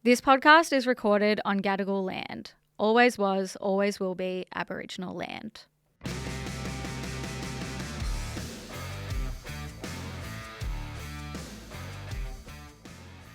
This podcast is recorded on Gadigal land. Always was, always will be Aboriginal land.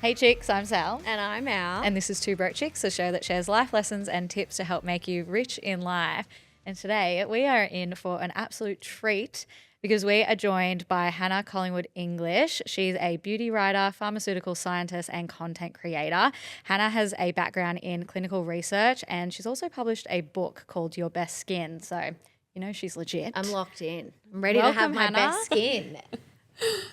Hey chicks, I'm Sal. And I'm Al. And this is Two Broke Chicks, a show that shares life lessons and tips to help make you rich in life. And today we are in for an absolute treat because we are joined by Hannah Collingwood English. She's a beauty writer, pharmaceutical scientist, and content creator. Hannah has a background in clinical research and she's also published a book called Your Best Skin. So, you know, she's legit. I'm locked in. I'm ready Welcome, to have my Hannah. best skin.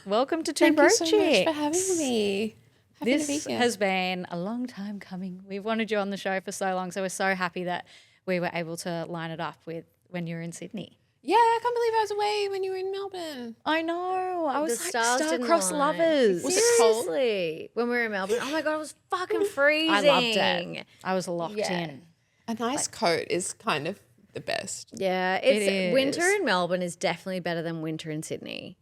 Welcome to Two Thank Broke you so Chicks. much for having me. Happy to be This here. has been a long time coming. We've wanted you on the show for so long, so we're so happy that we were able to line it up with when you were in Sydney. Yeah, I can't believe I was away when you were in Melbourne. I know. I was The like stars didn't star-crossed align. lovers. Was it cold? Seriously. When we were in Melbourne, oh my God, it was fucking freezing. I loved it. I was locked Yeah. in. A nice coat is kind of the best. Yeah, It winter is. in Melbourne is definitely better than winter in Sydney.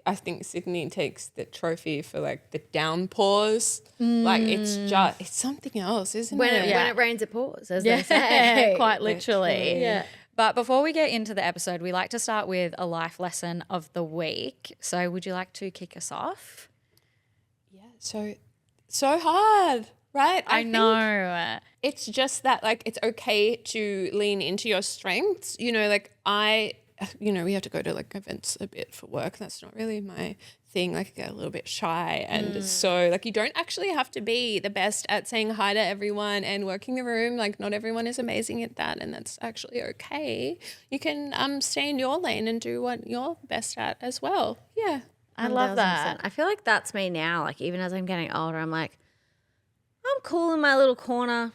I think Sydney takes the trophy for like the downpours. Like it's something else, isn't When it? it rains, it pours, as they say. Quite literally. Yeah. But before we get into the episode, we like to start with a life lesson of the week. So would you like to kick us off? Yeah, so hard, right? I think know. It's just that like it's okay to lean into your strengths. You know, like we have to go to like events a bit for work. That's not really my thing. Like I get a little bit shy. And so like you don't actually have to be the best at saying hi to everyone and working the room. Like not everyone is amazing at that and that's actually okay. You can stay in your lane and do what you're best at as well. Yeah. I love 1000%. that. I feel like that's me now. Like even as I'm getting older, I'm like, I'm cool in my little corner.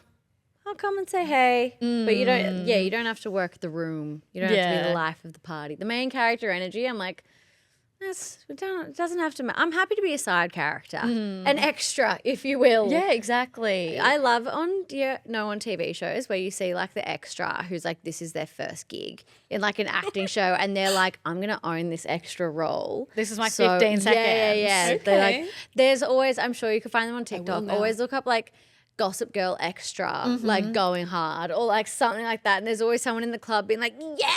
I'll come and say hey. But you don't have to work the room. You don't have to be Yeah. the life of the party. The main character energy, I'm like, it doesn't have to I'm happy to be a side character. An extra, if you will. Yeah, exactly. I love on TV shows where you see like the extra who's like this is their first gig in like an acting show and they're like, I'm gonna own this extra role. This is my 15 seconds. Yeah. Okay. They're like, there's always, I'm sure you can find them on TikTok. now. Always look up like Gossip Girl extra, like going hard or like something like that. And there's always someone in the club being like, yeah.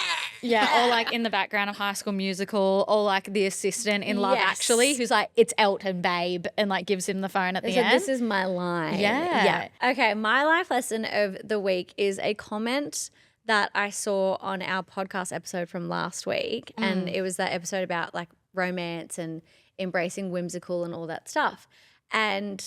Yeah, or like in the background of High School Musical, or like the assistant in Love Yes. Actually, who's like, it's Elton, babe, and like gives him the phone at the So end. this is my line. Yeah. Okay, my life lesson of the week is a comment that I saw on our podcast episode from last week. And it was that episode about like romance and embracing whimsical and all that stuff. And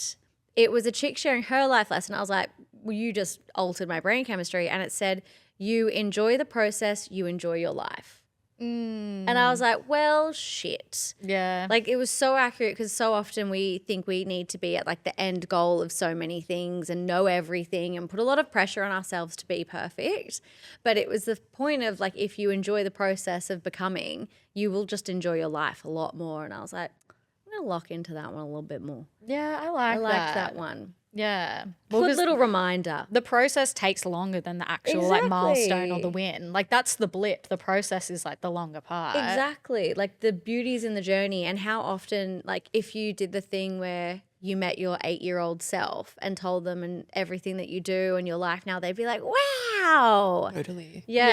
it was a chick sharing her life lesson. I was like, well, you just altered my brain chemistry. And it said, you enjoy the process, you enjoy your life. And I was like, well, shit. Yeah. Like it was so accurate because so often we think we need to be at like the end goal of so many things and know everything and put a lot of pressure on ourselves to be perfect. But it was the point of like, if you enjoy the process of becoming, you will just enjoy your life a lot more. And I was like, I'm going to lock into that one a little bit more. yeah, I I like liked that one. Yeah. Good 'cause little reminder. the process takes longer than the actual like Exactly. milestone or the win. Like that's the blip. The process is like the longer part. Exactly. Like the beauty's in the journey and how often, like if you did the thing where you met your 8-year-old self and told them and everything that you do in your life now, they'd be like, wow. Totally. Yeah.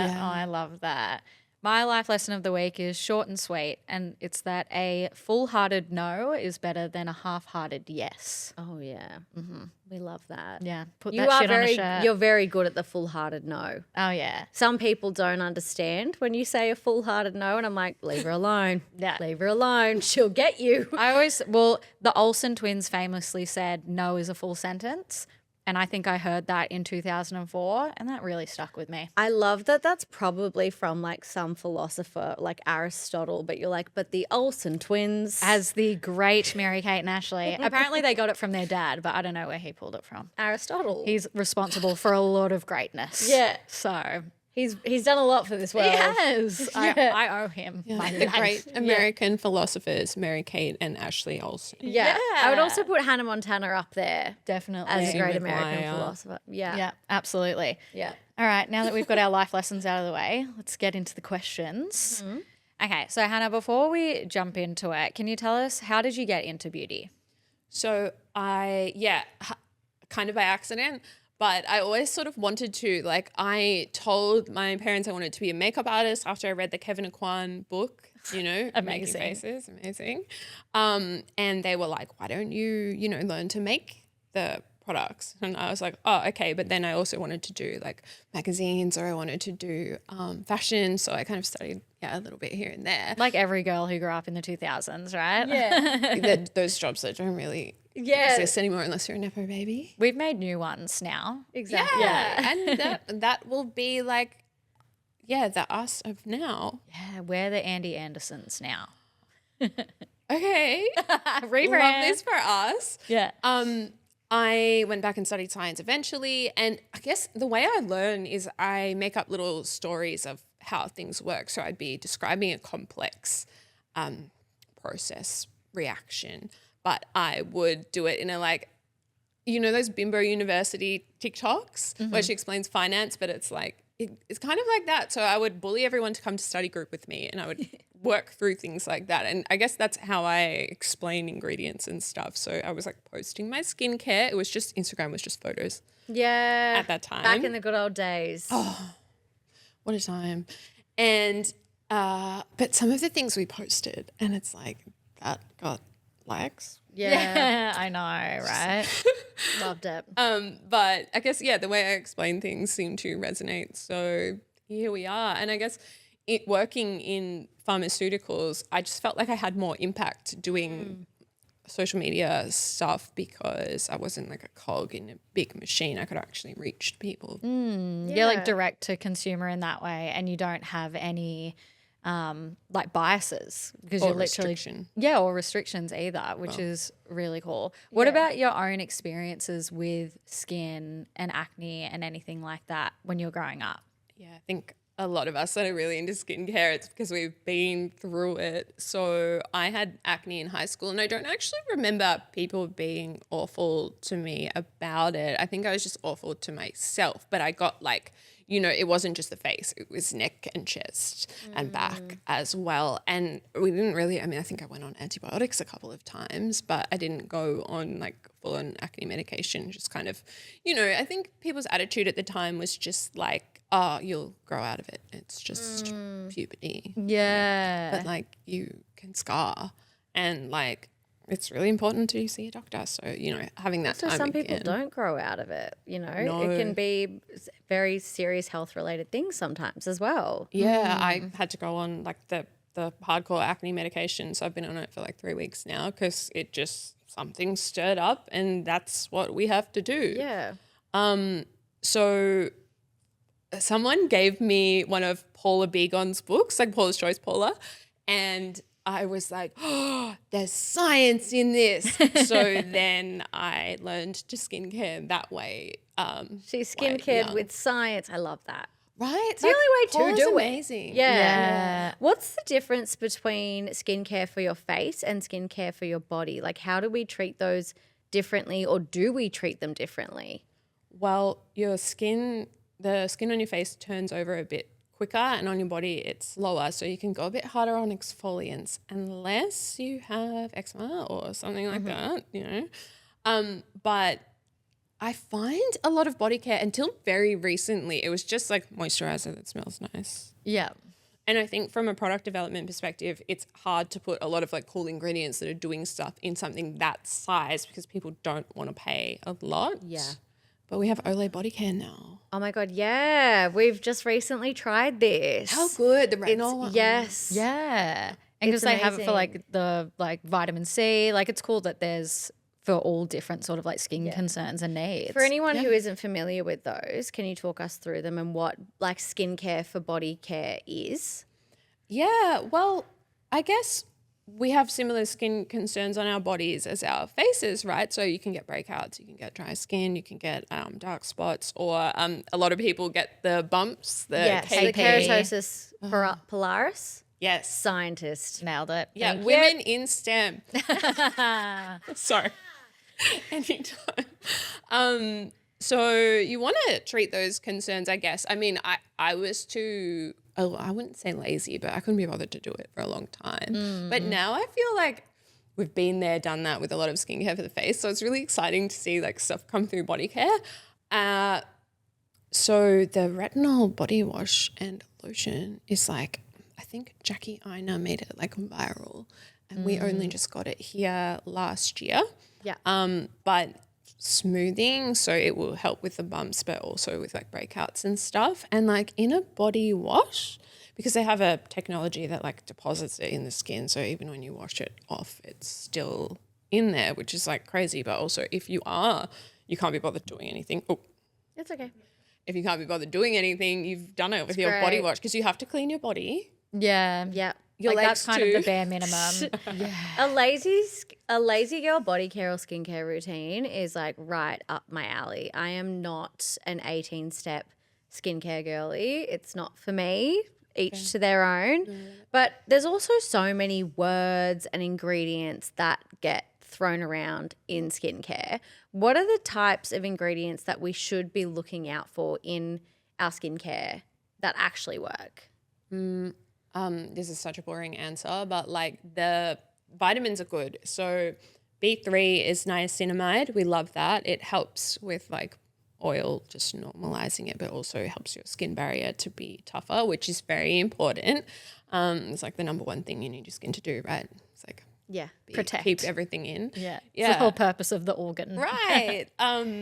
Yeah. Oh, I love that. My life lesson of the week is short and sweet, and it's that a full-hearted no is better than a half-hearted yes. Oh yeah. We love that. Yeah, put You that are shit on a shirt. you're very good at the full-hearted no. Oh, yeah. Some people don't understand when you say a full-hearted no and I'm like, leave her alone. Yeah. Leave her alone. She'll get you. The Olsen twins famously said no is a full sentence, and I think I heard that in 2004, and that really stuck with me. I love that that's probably from like some philosopher like Aristotle, but you're like, but the Olsen twins. As the great Mary-Kate and Ashley. Apparently they got it from their dad, but I don't know where he pulled it from. Aristotle. He's responsible for a lot of greatness. Yeah. So He's done a lot for this world. yes, Yeah. I owe him my The life. great American philosophers, Mary-Kate and Ashley Olsen. Yeah. I would Yeah. also put Hannah Montana up there Definitely. as a Lizzie great American McGuire. philosopher. Yeah. Yeah, absolutely. Yeah. All right, now that we've got our life lessons out of the way, let's get into the questions. Okay, so Hannah, before we jump into it, can you tell us how did you get into beauty? So kind of by accident. But I always sort of wanted to, like, I told my parents I wanted to be a makeup artist after I read the Kevin Aucoin book, you know, Amazing. Making Faces, amazing. And they were like, why don't you, you know, learn to make the products? And I was like, oh, okay. But then I also wanted to do like magazines, or I wanted to do fashion. So I kind of studied, a little bit here and there. Like every girl who grew up in the 2000s, right? Yeah. Those jobs that don't really Yeah. exist anymore unless you're a Nepo baby. We've made new ones now. Exactly. Yeah. And that will be like, the us of now. Yeah, we're the Andy Andersons now. Okay. Rebrand. Love this for us. Yeah. I went back and studied science eventually. And I guess the way I learn is I make up little stories of how things work. So I'd be describing a complex process reaction, but I would do it in a like, you know, those Bimbo University TikToks where she explains finance, but it's like, it's kind of like that. So I would bully everyone to come to study group with me, and I would work through things like that. And I guess that's how I explain ingredients and stuff. So I was like posting my skincare. It was just, Instagram was just photos Yeah. at that time. Back in the good old days. What a time. And, but some of the things we posted, and it's like, that got likes. Yeah. I know, right? Loved it. But I guess, the way I explain things seemed to resonate. So here we are. And I guess working in pharmaceuticals, I just felt like I had more impact doing social media stuff because I wasn't like a cog in a big machine. I could actually reach people. You're like direct to consumer in that way, and you don't have any like biases because Or you're literally restriction. or restrictions either, which is really cool. What about your own experiences with skin and acne and anything like that when you're growing up? Yeah, I think a lot of us that are really into skincare, it's because we've been through it. So I had acne in high school, and I don't actually remember people being awful to me about it. I think I was just awful to myself, but I got like, you know, it wasn't just the face, it was neck and chest and back as well. And we didn't really, I mean, I think I went on antibiotics a couple of times, but I didn't go on like full on acne medication, just kind of, you know, I think people's attitude at the time was just like, oh, you'll grow out of it. It's just puberty. Yeah. But like you can scar, and like it's really important to see a doctor. So, you know, having that So time some people again. don't grow out of it, you know. No. It can be very serious health related things sometimes as well. Yeah, I had to go on like the hardcore acne medication. So I've been on it for like 3 weeks now because it just, something stirred up, and that's what we have to do. Yeah. So someone gave me one of Paula Begon's books, like Paula's Choice Paula, and I was like, oh, there's science in this. So then I learned to skincare that way. She's way skincared young. with science. I love that. Right? It's the only way to Paula's do amazing. it. Yeah. Yeah. What's the difference between skincare for your face and skincare for your body? Like, how do we treat those differently, or do we treat them differently? Well, the skin on your face turns over a bit quicker, and on your body it's slower. So you can go a bit harder on exfoliants unless you have eczema or something like that, you know. But I find a lot of body care, until very recently, it was just like moisturizer that smells nice. Yeah. And I think from a product development perspective, it's hard to put a lot of like cool ingredients that are doing stuff in something that size because people don't want to pay a lot. Yeah. But we have Olay body care now. Oh my God, yeah. We've just recently tried this. How good. The It's, retinol one. yes. Yeah. And because It's they have it for amazing. like the vitamin C, like it's cool that there's for all different sort of like skin concerns and needs. For anyone who isn't familiar with those, can you talk us through them and what like skincare for body care is? Yeah, well, I guess we have similar skin concerns on our bodies as our faces, right? So you can get breakouts, you can get dry skin, you can get dark spots, or a lot of people get the bumps, the Yes, the KP. keratosis pilaris. Yes. Scientist. Nailed it. Yeah, Thank women in STEM. Sorry. Anytime. So you want to treat those concerns, I guess. I mean, I was too, I wouldn't say lazy, but I couldn't be bothered to do it for a long time. But now I feel like we've been there, done that with a lot of skincare for the face. So it's really exciting to see like stuff come through body care. So the retinol body wash and lotion is like, I think Jackie Aina made it like viral, and we only just got it here last year. Yeah. But smoothing, so it will help with the bumps, but also with like breakouts and stuff. And like in a body wash, because they have a technology that like deposits it in the skin, so even when you wash it off, it's still in there, which is like crazy. But also if you can't be bothered doing anything. Oh, It's okay. if you can't be bothered doing anything, you've done it with your body wash, because you have to clean your body. Yeah. Yeah. Your Like legs that's kind too. of the bare minimum. A lazy girl body care or skincare routine is like right up my alley. I am not an 18-step skincare girly. It's not for me. Each to their own. But there's also so many words and ingredients that get thrown around in skincare. What are the types of ingredients that we should be looking out for in our skincare that actually work? This is such a boring answer, but like the vitamins are good. So B3 is niacinamide. We love that. It helps with like oil, just normalizing it, but also helps your skin barrier to be tougher, which is very important. It's like the number one thing you need your skin to do, right? It's like Protect. keep everything in. Yeah. It's the whole purpose of the organ. Right. A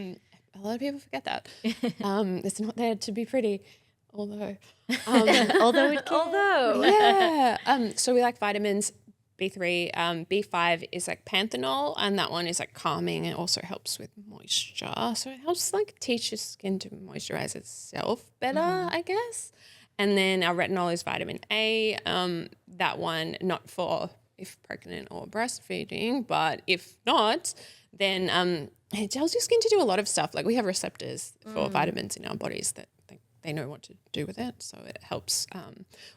lot of people forget that. It's not there to be pretty, although so we like vitamins. B3, B5 is like panthenol, and that one is like calming. It also helps with moisture, so it helps like teach your skin to moisturize itself better, I guess. And then our retinol is vitamin A. That one not for if pregnant or breastfeeding, but if not, then it tells your skin to do a lot of stuff. Like we have receptors for vitamins in our bodies that they know what to do with it. So it helps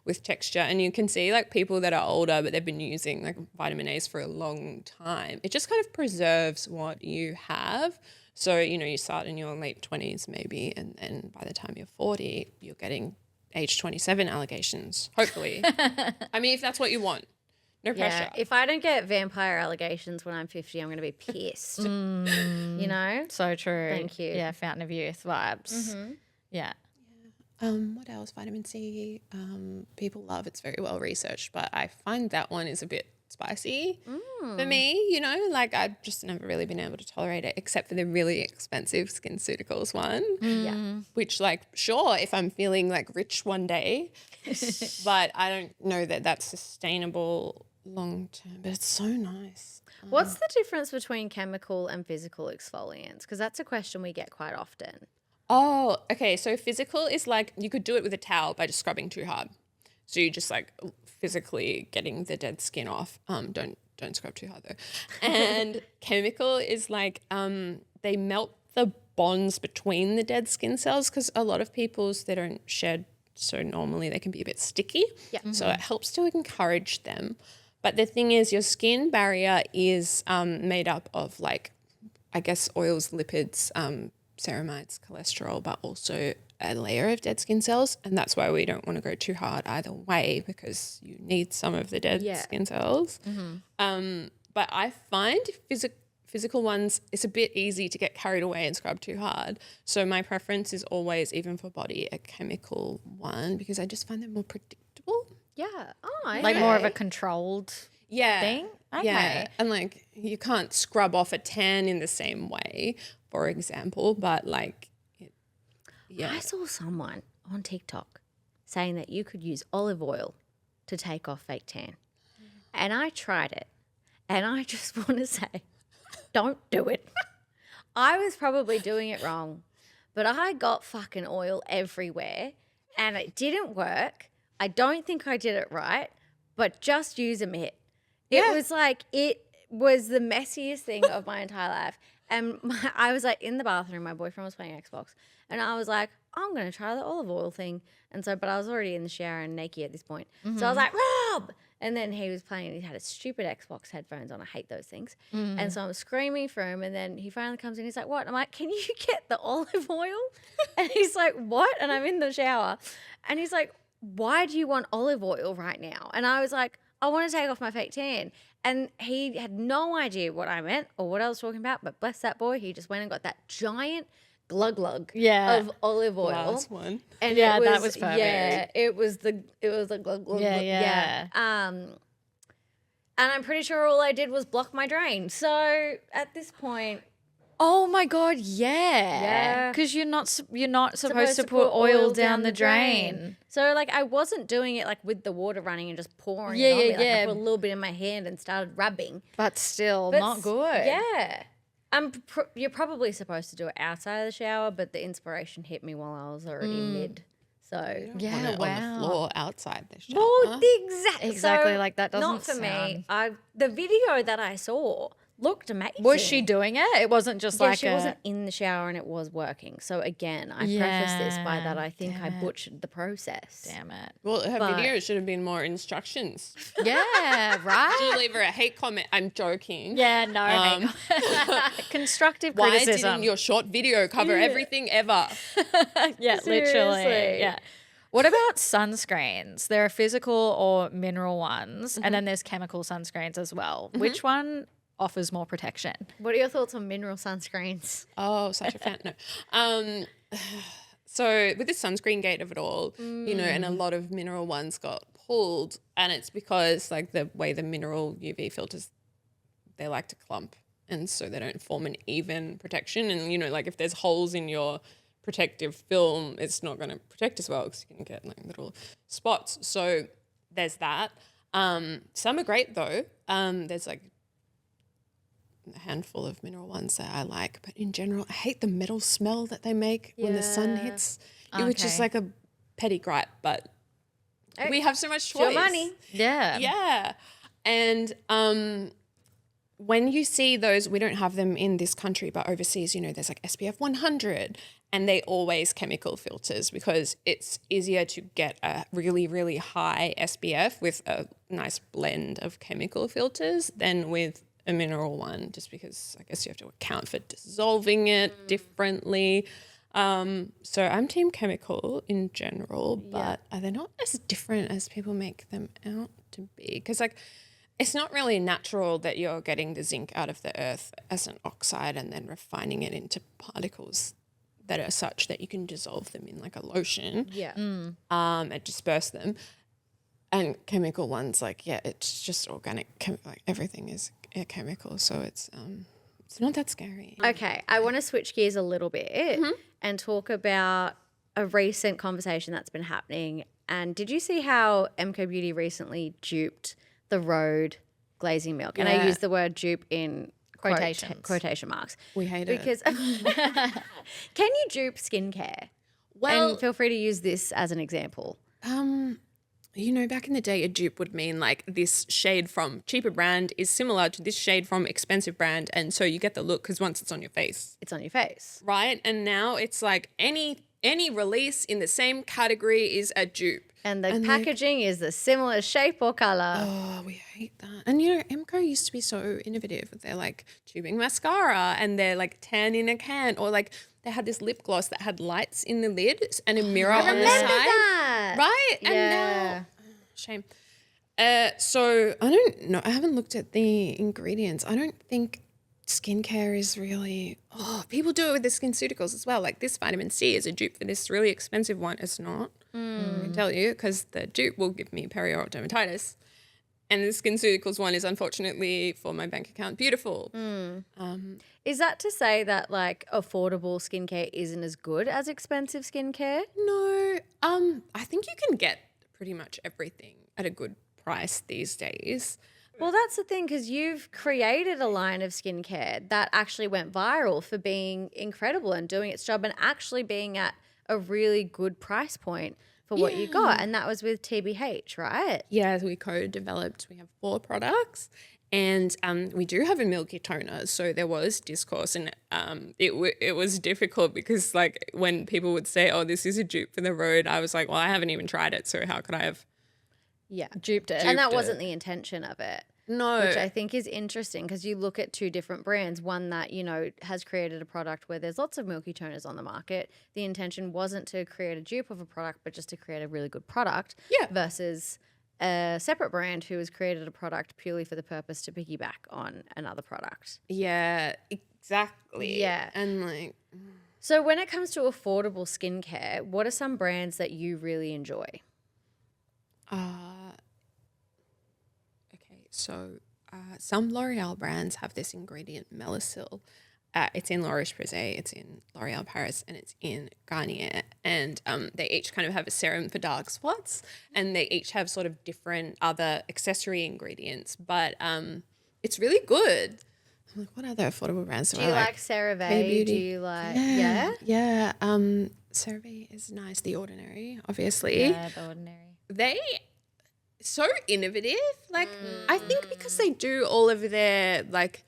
with texture. And you can see like people that are older, but they've been using like vitamin A's for a long time. It just kind of preserves what you have. So, you know, you start in your late 20s maybe, and then by the time you're 40, you're getting age 27 allegations, hopefully. I mean, if that's what you want. No pressure. If I don't get vampire allegations when I'm 50, I'm going to be pissed. You know? So true. Thank you. Yeah, fountain of youth vibes. Yeah. What else? Vitamin C. People love. It's very well researched, but I find that one is a bit spicy for me. You know, like I've just never really been able to tolerate it, except for the really expensive SkinCeuticals one. Yeah. Which, like, sure, if I'm feeling like rich one day, but I don't know that that's sustainable long term. But it's so nice. What's the difference between chemical and physical exfoliants? Because that's a question we get quite often. Oh, okay. So physical is like you could do it with a towel by just scrubbing too hard. So you just like physically getting the dead skin off. Don't scrub too hard though. And chemical is like they melt the bonds between the dead skin cells, because a lot of people's they don't shed so normally they can be a bit sticky. Yeah. So it helps to encourage them. But the thing is, your skin barrier is made up of like, I guess, oils, lipids, ceramides, cholesterol, but also a layer of dead skin cells. And that's why we don't want to go too hard either way, because you need some of the dead skin cells. But I find physical ones, it's a bit easy to get carried away and scrub too hard. So my preference is always, even for body, a chemical one, because I just find them more predictable. Yeah. Oh, okay. Like more of a controlled thing? Okay. Yeah. And like you can't scrub off a tan in the same way, for example, but like, I saw someone on TikTok saying that you could use olive oil to take off fake tan. And I tried it. And I just want to say, don't do it. I was probably doing it wrong, but I got fucking oil everywhere and it didn't work. I don't think I did it right, but just use a mitt. It was like, it was the messiest thing of my entire life. And I was like in the bathroom, my boyfriend was playing Xbox, and I was like, I'm going to try the olive oil thing. And so, but I was already in the shower and naked at this point. So I was like, Rob! And then he was playing, he had a stupid Xbox headphones on. I hate those things. And so I'm screaming for him, and then he finally comes in, he's like, what? I'm like, can you get the olive oil? And he's like, what? And I'm in the shower. And he's like, why do you want olive oil right now? And I was like, I want to take off my fake tan. And he had no idea what I meant or what I was talking about, but bless that boy, he just went and got that giant glug of olive oil. Last one. And Yeah, it was, that was perfect. Yeah, it was the glug glug. Yeah. And I'm pretty sure all I did was block my drain. So at this point, Oh my God, yeah. Yeah. Because you're not supposed to put oil down the drain. So like I wasn't doing it like with the water running and just pouring Yeah, it on me. yeah, Like yeah. I put a little bit in my hand and started rubbing. But still, But not good. Yeah. You're probably supposed to do it outside of the shower, but the inspiration hit me while I was already mid. So Yeah, On wow. the floor outside the shower. well, Exactly, so like that doesn't not for me. sound- The video that I saw looked amazing. Was she doing it? It wasn't just Yeah, like she wasn't in the shower and it was working. So again, I preface this by that I think I butchered the process. Damn it. Well, her But- video should have been more instructions. Yeah, Did right? you leave her a hate comment? I'm joking. Yeah, no. hang on. Constructive Why criticism. didn't your short video cover everything ever? Yeah, literally. Seriously. Yeah. What about sunscreens? There are physical or mineral ones, and then there's chemical sunscreens as well. Which one offers more protection? What are your thoughts on mineral sunscreens? Oh, such a fan. No. So with the sunscreen gate of it all, and a lot of mineral ones got pulled, and it's because like the way the mineral UV filters, they like to clump, and so they don't form an even protection. And like if there's holes in your protective film, it's not going to protect as well because you can get like little spots. So there's that. Some are great though. There's like a handful of mineral ones that I like, but in general, I hate the metal smell that they make when the sun hits, which is Okay. like a petty gripe, but we have so much choice. Your money. Yeah. Yeah. And when you see those, we don't have them in this country, but overseas, there's like SPF 100 and they always chemical filters because it's easier to get a really, really high SPF with a nice blend of chemical filters than with a mineral one, just because I guess you have to account for dissolving it differently. So I'm team chemical in general, but they're not as different as people make them out to be. Because like, it's not really natural that you're getting the zinc out of the earth as an oxide and then refining it into particles that are such that you can dissolve them in like a lotion. Yeah. And disperse them. And chemical ones, like, it's just organic. Like everything is a chemical, so it's not that scary. Okay, I want to switch gears a little bit and talk about a recent conversation that's been happening. And did you see how MCO Beauty recently duped the Rhode glazing milk? And I Yeah. use the word dupe in Quotations. quotation marks. We hate it. Because can you dupe skincare? Well, And feel free to use this as an example. back in the day, a dupe would mean like this shade from cheaper brand is similar to this shade from expensive brand, and so you get the look because once it's on your face, It's on your face. right? And now it's like any release in the same category is a dupe. And the packaging is the similar shape or color. Oh, we hate that. And MCO used to be so innovative. They're like tubing mascara and they're like 10 in a can, or like they had this lip gloss that had lights in the lid and a mirror on the Remember side. that? Right? And Yeah. now, shame. So I don't know. I haven't looked at the ingredients. I don't think skincare is really, people do it with the SkinCeuticals as well. Like this vitamin C is a dupe for this really expensive one. It's not. I can tell you, because the dupe will give me perioral dermatitis. And the SkinCeuticals one is unfortunately for my bank account beautiful. Is that to say that like affordable skincare isn't as good as expensive skincare? No, I think you can get pretty much everything at a good price these days. Well, that's the thing, because you've created a line of skincare that actually went viral for being incredible and doing its job and actually being at a really good price point for what you got. And that was with TBH, right? Yeah, we co-developed. We have 4 products, and we do have a Milky toner. So there was discourse, and it was difficult because like when people would say, "Oh, this is a dupe for the Rhode," I was like, "Well, I haven't even tried it, so how could I have?" Yeah. Duped it. And that Duped wasn't it. the intention of it. No, Which I think is interesting, because you look at 2 different brands, one that, has created a product where there's lots of Milky toners on the market. The intention wasn't to create a dupe of a product, but just to create a really good product. Yeah. Versus a separate brand who has created a product purely for the purpose to piggyback on another product. Yeah, exactly. Yeah. And like, So when it comes to affordable skincare, what are some brands that you really enjoy? okay, so some L'Oreal brands have this ingredient Melasil. It's in La Roche-Posay, it's in L'Oreal Paris, and it's in Garnier. And they each kind of have a serum for dark spots, and they each have sort of different other accessory ingredients. But it's really good. I'm like, what other affordable brands do Do I you like? like CeraVe? K-beauty. Do you like yeah? CeraVe is nice. The Ordinary, obviously. Yeah, The Ordinary. They so innovative. Like I think because they do all of their like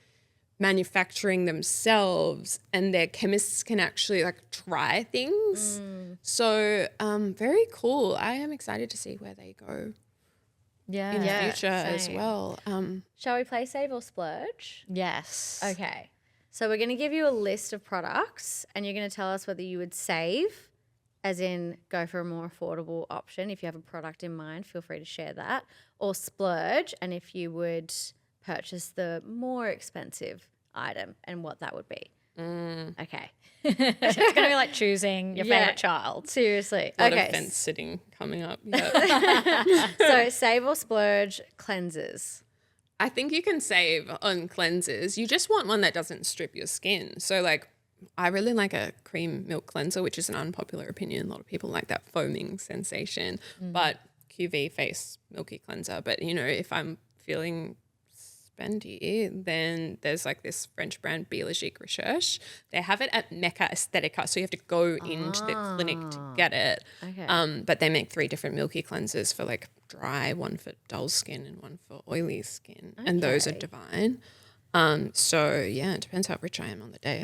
manufacturing themselves, and their chemists can actually like try things. So very cool. I am excited to see where they go Yeah. in the future as same. well. Shall we play Save or Splurge? Yes. Okay. So we're going to give you a list of products and you're going to tell us whether you would save, as in go for a more affordable option. If you have a product in mind, feel free to share that. Or splurge, and if you would purchase the more expensive item and what that would be. Okay. It's going to be like choosing your Yeah. favorite child. Seriously. A lot Okay. of fence sitting coming up. Yeah. So save or splurge cleansers. I think you can save on cleansers. You just want one that doesn't strip your skin. So like I really like a cream milk cleanser, which is an unpopular opinion. A lot of people like that foaming sensation, but QV face milky cleanser. But you know, if I'm feeling spendy, then there's like this French brand Biologique Recherche. They have it at Mecca Aesthetica, so you have to go into the clinic to get it. Okay. But they make 3 different milky cleansers for like dry, one for dull skin and one for oily skin, and those are Okay. divine. So yeah, it depends how rich I am on the day,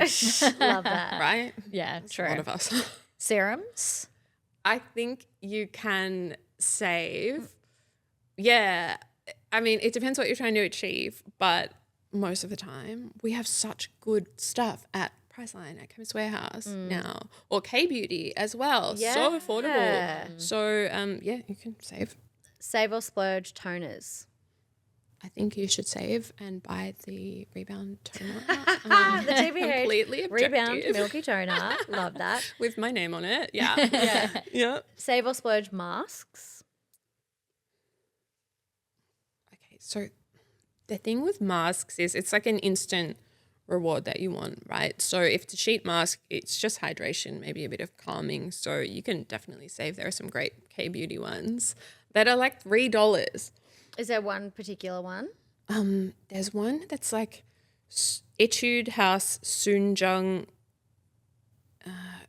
Love that. right? Yeah, A true. lot of us. Serums. I think you can save. Yeah. I mean, it depends what you're trying to achieve, but most of the time we have such good stuff at Priceline, at Chemist Warehouse now, or K-Beauty as well. So Yeah. affordable. So yeah, you can save. Save or splurge toners. I think you should save and buy the Rebound toner. The TBH completely Rebound objective. Milky Toner. Love that. With my name on it. Yeah. Yeah. Yeah. Save or splurge masks. Okay, so the thing with masks is it's like an instant reward that you want, right? So if it's a sheet mask, it's just hydration, maybe a bit of calming. So you can definitely save. There are some great K-beauty ones that are like $3. Is there one particular one? There's one that's like Etude House Jung.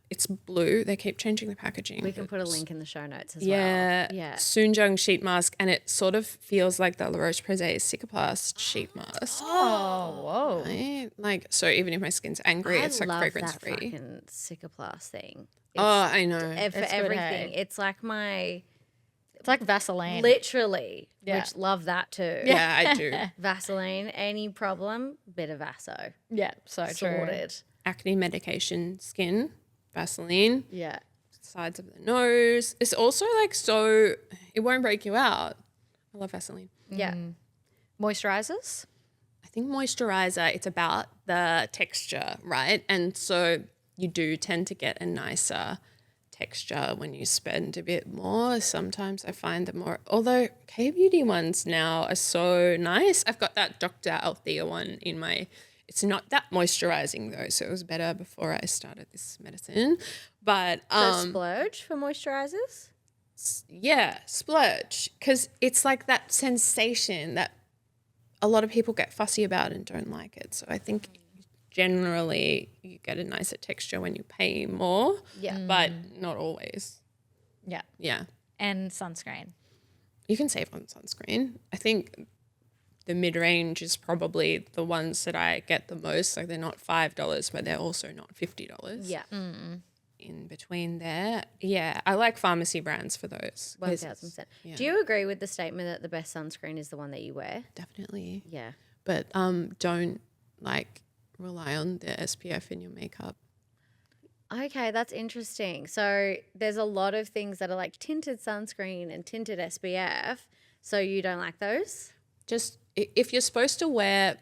It's blue. They keep changing the packaging. We can put a link in the show notes as Yeah, well. Yeah. Jung sheet mask, and it sort of feels like the La Roche-Posay Cicaplast sheet mask. Oh, whoa. Right? Like, so even if my skin's angry, it's I like love fragrance that free. fucking Cicaplast thing. Oh, I know. For It's good, everything. hey? It's like my It's like Vaseline. literally, Yeah. which love that too. Yeah, I do. Vaseline, any problem, bit of Vaso. Yeah, so true. Sorted. Acne medication, skin, Vaseline, Yeah. sides of the nose. It's also like so it won't break you out. I love Vaseline. Yeah. Moisturizers. I think moisturizer, it's about the texture, right? And so you do tend to get a nicer texture when you spend a bit more. Sometimes I find the more, although K-beauty ones now are so nice. I've got that Dr. Althea one in my, it's not that moisturizing though, so it was better before I started this medicine. But So splurge for moisturizers? yeah, splurge, because it's like that sensation that a lot of people get fussy about and don't like it. So I think generally you get a nicer texture when you pay more, Yeah. but not always. Yeah. Yeah. And sunscreen. You can save on sunscreen. I think the mid-range is probably the ones that I get the most. Like they're not $5, but they're also not $50. Yeah. In between there. Yeah, I like pharmacy brands for those. 1000%. Do you agree with the statement that the best sunscreen is the one that you wear? Definitely. Yeah. But don't like rely on the SPF in your makeup. Okay, that's interesting. So there's a lot of things that are like tinted sunscreen and tinted SPF, So you don't like those? Just if you're supposed to wear,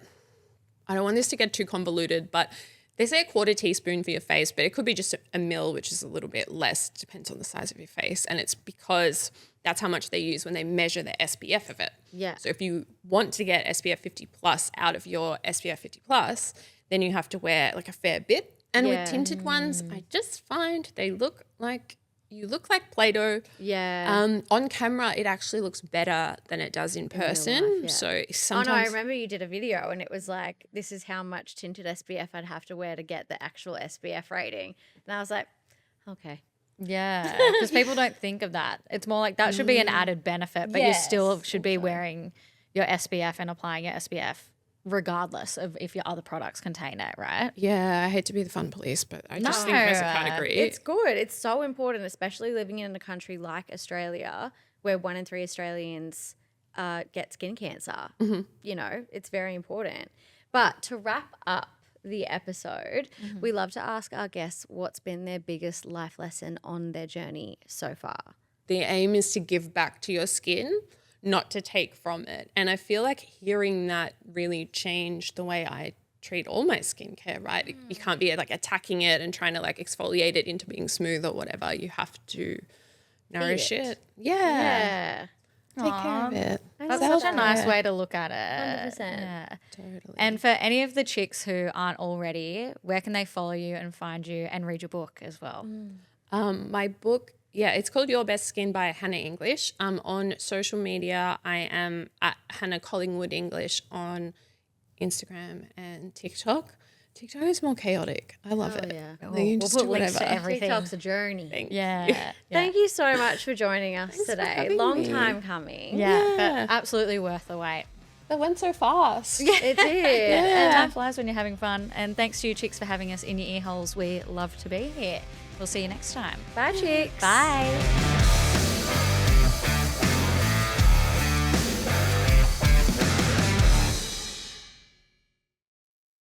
I don't want this to get too convoluted, but they say a quarter teaspoon for your face, but it could be just a mil, which is a little bit less, depends on the size of your face. And it's because that's how much they use when they measure the SPF of it. Yeah. So if you want to get SPF 50 plus out of your SPF 50 plus, then you have to wear like a fair bit. And with tinted ones, I just find they look like, you look like Play-Doh. Yeah. On camera, it actually looks better than it does in person. life, yeah. So sometimes. Oh no, I remember you did a video and it was like, this is how much tinted SPF I'd have to wear to get the actual SPF rating. And I was like, okay. Yeah, because people don't think of that. It's more like that should be an added benefit, but you still should be wearing your SPF and applying your SPF regardless of if your other products contain it, right? Yeah, I hate to be the fun police, but I just think as a category. It's good. It's so important, especially living in a country like Australia where 1 in 3 Australians get skin cancer. You know, it's very important. But to wrap up the episode, we love to ask our guests what's been their biggest life lesson on their journey so far. The aim is to give back to your skin, not to take from it. And I feel like hearing that really changed the way I treat all my skincare, right? You can't be like attacking it and trying to like exfoliate it into being smooth or whatever. You have to nourish it. Yeah. Take care of it. That's such a nice way to look at it. 100%. Yeah. Totally. And for any of the chicks who aren't already, where can they follow you and find you and read your book as well? My book, it's called Your Best Skin by Hannah English. On social media, I am at Hannah Collingwood English on Instagram and TikTok. TikTok is more chaotic. I love it. Yeah. We'll put links to everything. TikTok's a journey. Yeah. Thank you so much for joining us today. having Long me. time coming. Yeah, but absolutely worth the wait. That went so fast. It did. And time flies when you're having fun. And thanks to you chicks for having us in your ear holes. We love to be here. We'll see you next time. Bye, chicks. Bye.